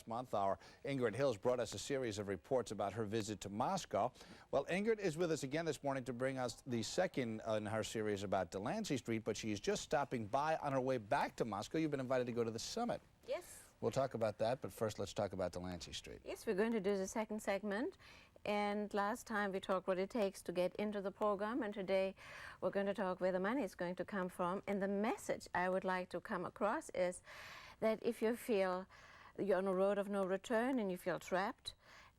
This month, our Ingrid Hills brought us a series of reports about her visit to Moscow. Well, Ingrid is with us again this morning to bring us the second in her series about Delancey Street, but she's just stopping by on her way back to Moscow. You've been invited to go to the summit. Yes. We'll talk about that, but first let's talk about Delancey Street. Yes, we're going to do the second segment. And last time we talked what it takes to get into the program, and today we're going to talk where the money is going to come from. And the message I would like to come across is that if you feel you're on a road of no return and you feel trapped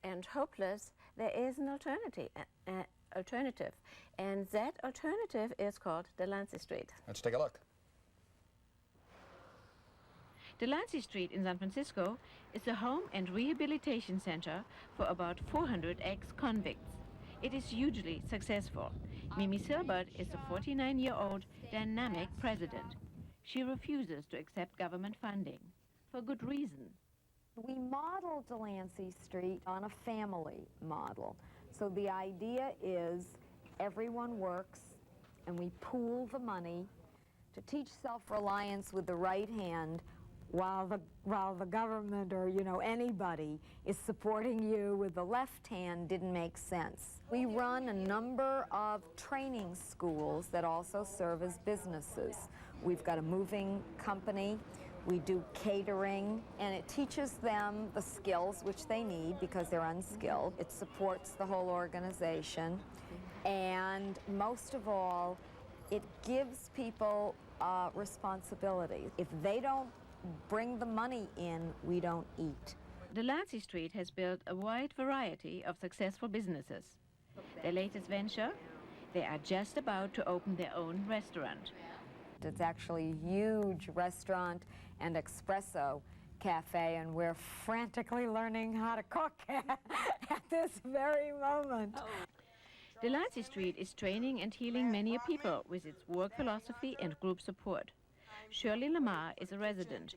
and hopeless, there is an alternative. And that alternative is called Delancey Street. Let's take a look. Delancey Street in San Francisco is a home and rehabilitation center for about 400 ex-convicts. It is hugely successful. Mimi Silbert is a 49-year-old dynamic president. She refuses to accept government funding, for good reason. We modeled Delancey Street on a family model. So the idea is everyone works and we pool the money to teach self-reliance with the right hand while the government or, anybody is supporting you with the left hand didn't make sense. We run a number of training schools that also serve as businesses. We've got a moving company. We do catering, and it teaches them the skills which they need because they're unskilled. It supports the whole organization, and most of all, it gives people responsibility. If they don't bring the money in, we don't eat. Delancey Street has built a wide variety of successful businesses. Their latest venture? They are just about to open their own restaurant. It's actually a huge restaurant and Espresso cafe, and we're frantically learning how to cook at this very moment. Delancey Street is training and healing many people with its work philosophy and group support. Shirley Lamar is a resident.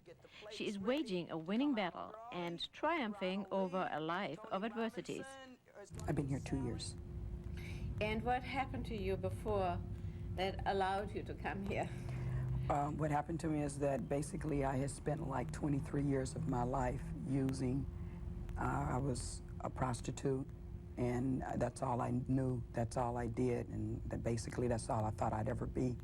She is waging a winning battle and triumphing over a life of adversities. I've been here 2 years. And what happened to you before that allowed you to come here? What happened to me is that basically I had spent like 23 years of my life using. I was a prostitute, and that's all I knew, that's all I did, and basically that's all I thought I'd ever be.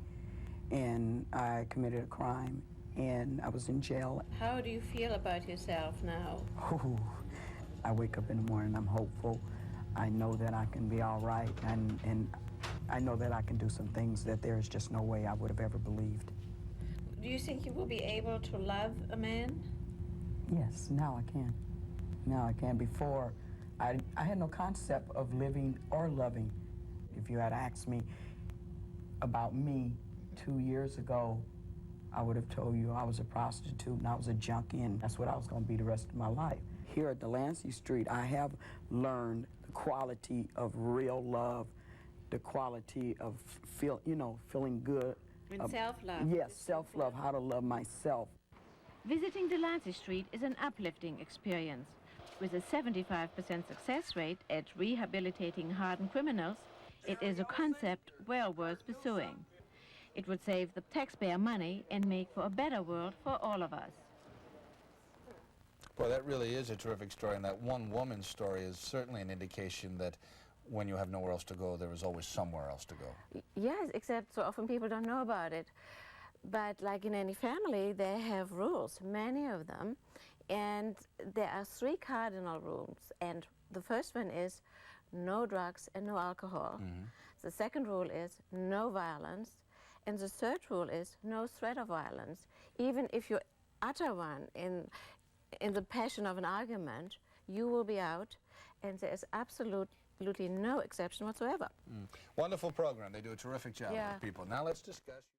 And I committed a crime, and I was in jail. How do you feel about yourself now? Oh, I wake up in the morning, I'm hopeful. I know that I can be all right, and I know that I can do some things that there is just no way I would have ever believed. Do you think you will be able to love a man? Yes, now I can. Now I can. Before, I had no concept of living or loving. If you had asked me about me 2 years ago, I would have told you I was a prostitute and I was a junkie, and that's what I was going to be the rest of my life. Here at Delancey Street, I have learned the quality of real love, the quality of feeling good. And self-love. Yes, self-love, how to love myself. Visiting Delancey Street is an uplifting experience. With a 75% success rate at rehabilitating hardened criminals, it is a concept well worth pursuing. It would save the taxpayer money and make for a better world for all of us. Boy, that really is a terrific story, and that one woman's story is certainly an indication that when you have nowhere else to go, there is always somewhere else to go. Yes, except so often people don't know about it. But like in any family, they have rules, many of them. And there are 3 cardinal rules. And the first one is no drugs and no alcohol. Mm-hmm. The second rule is no violence. And the third rule is no threat of violence. Even if you utter one in the passion of an argument, you will be out, and there is absolutely no exception whatsoever. Wonderful program. They do a terrific job Yeah. with people. Now let's discuss.